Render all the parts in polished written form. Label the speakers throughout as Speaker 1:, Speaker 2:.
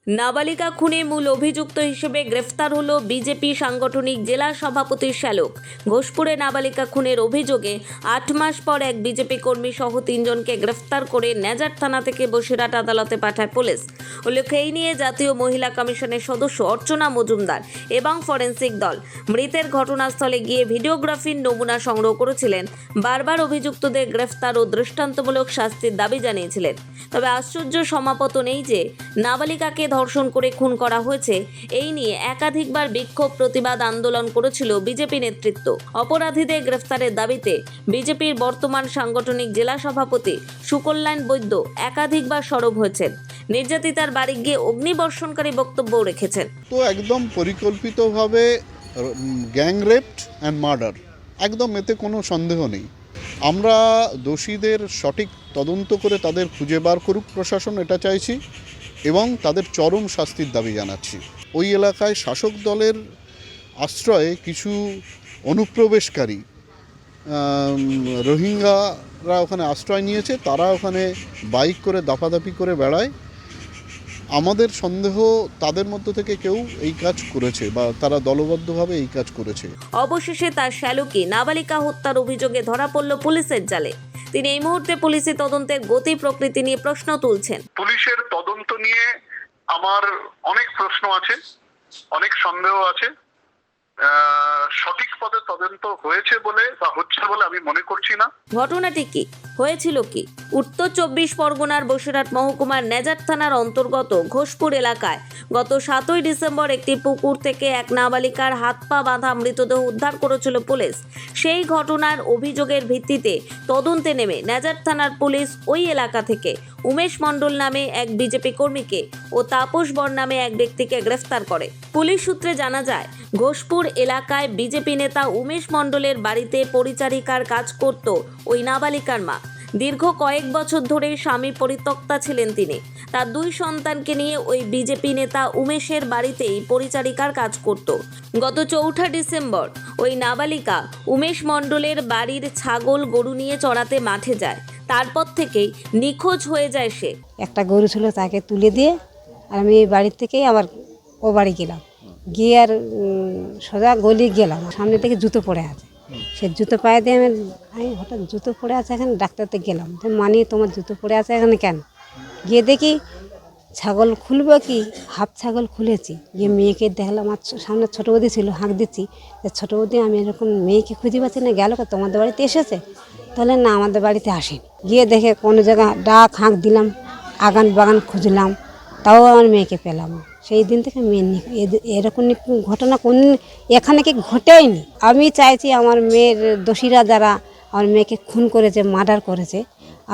Speaker 1: নাবালিকা খুনে মূল অভিযুক্ত হিসেবে গ্রেফতার হলো বিজেপি সাংগঠনিক জেলা সভাপতি শ্যালক ঘোষপুরে। নাবালিকা খুনের অভিযোগে ৮ মাস পর এক বিজেপি কর্মী সহ ৩ জনকে গ্রেফতার করে নেজার থানা থেকে বসিরহাট আদালতে পাঠায় পুলিশ। উল্লেখ্য, এই নিয়ে জাতীয় মহিলা কমিশনের সদস্য অর্চনা মজুমদার এবং ফরেন্সিক দল মৃতের ঘটনাস্থলে গিয়ে ভিডিওগ্রাফির নমুনা সংগ্রহ করেছিলেন। বারবার অভিযুক্তদের গ্রেফতার ও দৃষ্টান্তমূলক শাস্তির দাবি জানিয়েছিলেন। তবে আশ্চর্য সমাপতন এই যে নাবালিকাকে ধর্ষণ করে খুন করা হয়েছে, এই নিয়ে একাধিকবার বিক্ষোভ প্রতিবাদ আন্দোলন করেছিল বিজেপি নেতৃত্ব। অপরাধীদের গ্রেফতারের দাবিতে বিজেপির বর্তমান সাংগঠনিক জেলা সভাপতি সুকল্যাণ বৈদ্য একাধিকবার সরব হয়েছেন। নির্যাতিতার বাড়ি গিয়ে অগ্নিবর্ষণকারী বক্তব্যও রেখেছেন।
Speaker 2: তো একদম পরিকল্পিতভাবে গ্যাং রেপড অ্যান্ড মার্ডার, একদম এতে কোনো সন্দেহ নেই। আমরা দোষীদের সঠিক তদন্ত করে তাদের খুঁজে বার করুক প্রশাসন, এটা চাইছি এবং তাদের চরম শাস্তির দাবি জানাচ্ছি। ওই এলাকায় শাসক দলের আশ্রয়ে কিছু অনুপ্রবেশকারী রোহিঙ্গারা ওখানে আশ্রয় নিয়েছে, তারা ওখানে বাইক করে দাপাদাপি করে বেড়ায়। আমাদের সন্দেহ তাদের মধ্য থেকে কেউ এই কাজ করেছে বা তারা দলবদ্ধভাবে এই কাজ করেছে।
Speaker 1: অবশেষে তার শ্যালকই নাবালিকা হত্যার অভিযোগে ধরা পড়ল পুলিশের জালে। তিনি এই মুহূর্তে পুলিশি তদন্তের গতি প্রকৃতি নিয়ে প্রশ্ন তুলছেন।
Speaker 3: পুলিশের তদন্ত নিয়ে আমার অনেক প্রশ্ন আছে, অনেক সন্দেহ আছে। সঠিক পদে তদন্ত হয়েছে বলে বা হচ্ছে বলে আমি মনে করছি না।
Speaker 1: ঘটনাটি কি হয়েছিল কি? উত্তর ২৪ পরগনার বসিরহাট মহকুমার নেজার থানার অন্তর্গত ঘোষপুর এলাকায় গত ৭ই ডিসেম্বর একটি পুকুর থেকে এক নাবালিকার হাত পা বাঁধা মৃতদেহ উদ্ধার করেছিল পুলিশ। সেই ঘটনার অভিযোগের ভিত্তিতে তদন্তে নেমে নেজার থানার পুলিশ ওই এলাকা থেকে উমেশ মণ্ডল নামে এক বিজেপি কর্মীকে ও তাপস বর নামে এক ব্যক্তিকে গ্রেফতার করে। পুলিশ সূত্রে জানা যায়, ঘোষপুর এলাকায় বিজেপি নেতা উমেশ মণ্ডলের বাড়িতে পরিচারিকার কাজ করত ওই নাবালিকার মা। দীর্ঘ কয়েক বছর ধরে স্বামী পরিত্যক্তা ছিলেন তিনি। তার 2 সন্তানকে নিয়ে ওই বিজেপি নেতা উমেশের বাড়িতেই পরিচারিকার কাজ করত। গত 4 ডিসেম্বর ওই নাবালিকা উমেশ মণ্ডলের বাড়ির ছাগল গরু নিয়ে চড়াতে মাঠে যায়। তারপর থেকেই নিখোঁজ হয়ে যায় সে।
Speaker 4: একটা গরু ছিল, তাকে তুলে দিয়ে আর আমি এই বাড়ির থেকেই আবার ও বাড়ি গেলাম। গিয়ে আর সোজা গলি গেলাম, সামনে থেকে জুতো পড়ে আছে। সে জুতো পায়ে দিয়ে আমি হঠাৎ জুতো পড়ে আছে এখানে, ডাক্তারতে গেলাম। তো মানি তোমার জুতো পড়ে আছে এখানে কেন? গিয়ে দেখি ছাগল খুলবো কি, হাফ ছাগল খুলেছি। গিয়ে মেয়েকে দেখলাম, আমার সামনে ছোটো বৌদি ছিল, হাঁক দিচ্ছি যে ছোটো বৌদি আমি এরকম মেয়েকে খুঁজে পাচ্ছি না, গেল তোমাদের বাড়িতে এসেছে? তাহলে না, আমাদের বাড়িতে আসেনি। গিয়ে দেখে কোনো জায়গায় ডাক হাঁক দিলাম, আগান বাগান খুঁজলাম, তাও আমার মেয়েকে পেলাম। সেই দিন থেকে মেয়ে এরকম ঘটনা কোন এখানে কি ঘটেইনি। আমি চাইছি আমার মেয়ের দোষীরা যারা আমার মেয়েকে খুন করেছে, মার্ডার করেছে,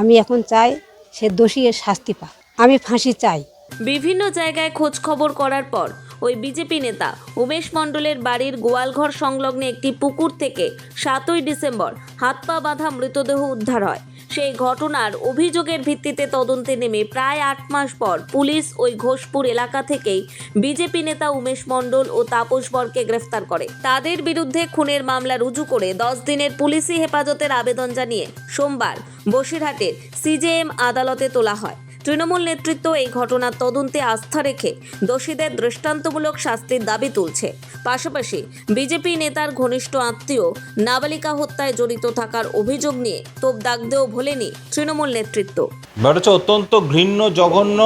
Speaker 4: আমি এখন চাই সে দোষী শাস্তি পাক। আমি ফাঁসি চাই।
Speaker 1: বিভিন্ন জায়গায় খোঁজ খবর করার পর ওই বিজেপি নেতা উমেশ মণ্ডলের বাড়ির গোয়ালঘর সংলগ্ন একটি পুকুর থেকে ৭ই ডিসেম্বর হাত পা বাঁধা মৃতদেহ উদ্ধার হয়। সেই ঘটনার অভিযোগের ভিত্তিতে তদন্তে নেমে প্রায় ৮ মাস পর পুলিশ ওই ঘোষপুর এলাকা থেকেই বিজেপি নেতা উমেশ মণ্ডল ও তাপস বরকে গ্রেফতার করে। তাদের বিরুদ্ধে খুনের মামলা রুজু করে 10 দিনের পুলিশি হেফাজতের আবেদন জানিয়ে সোমবার বসিরহাটের সিজেএম আদালতে তোলা হয়। তৃণমূল নেতৃত্ব এই ঘটনার তদন্তে আস্থা রেখে দোষীদের দৃষ্টান্তমূলক শাস্তির দাবি তুলছে। পাশাপাশি বিজেপি নেতার ঘনিষ্ঠ আত্মীয় নাবালিকা হত্যায় জড়িত থাকার অভিযোগ নিয়ে তোপ দাগতেও ভোলেনি তৃণমূল নেতৃত্ব।
Speaker 5: হচ্ছে অত্যন্ত ঘৃণ্য, জঘন্য,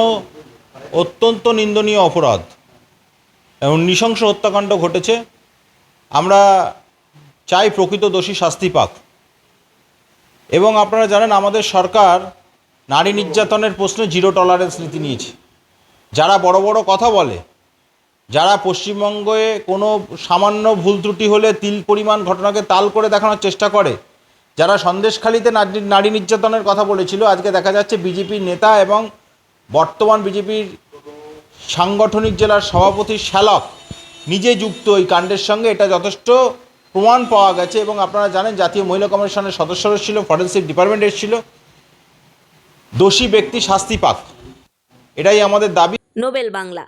Speaker 5: অত্যন্ত নিন্দনীয় অপরাধ এবং নৃশংস হত্যাকাণ্ড ঘটেছে। আমরা চাই প্রকৃত দোষী শাস্তি পাক। এবং আপনারা জানেন, আমাদের সরকার নারী নির্যাতনের প্রশ্নে 0 টলারেন্স নীতি নিয়েছে। যারা বড় বড় কথা বলে, যারা পশ্চিমবঙ্গে কোনো সামান্য ভুল ত্রুটি হলে তিল পরিমাণ ঘটনাকে তাল করে দেখানোর চেষ্টা করে, যারা সন্দেশখালিতে নারী নির্যাতনের কথা বলেছিল, আজকে দেখা যাচ্ছে বিজেপির নেতা এবং বর্তমান বিজেপির সাংগঠনিক জেলার সভাপতি শ্যালক নিজে যুক্ত এই কাণ্ডের সঙ্গে। এটা যথেষ্ট প্রমাণ পাওয়া গেছে। এবং আপনারা জানেন, জাতীয় মহিলা কমিশনের সদস্যরা এসেছিল, ফরেন্সিক ডিপার্টমেন্ট এসেছিল। দোষী ব্যক্তি শাস্তি পাক, এটাই আমাদের দাবি।
Speaker 1: নোবেল বাংলা।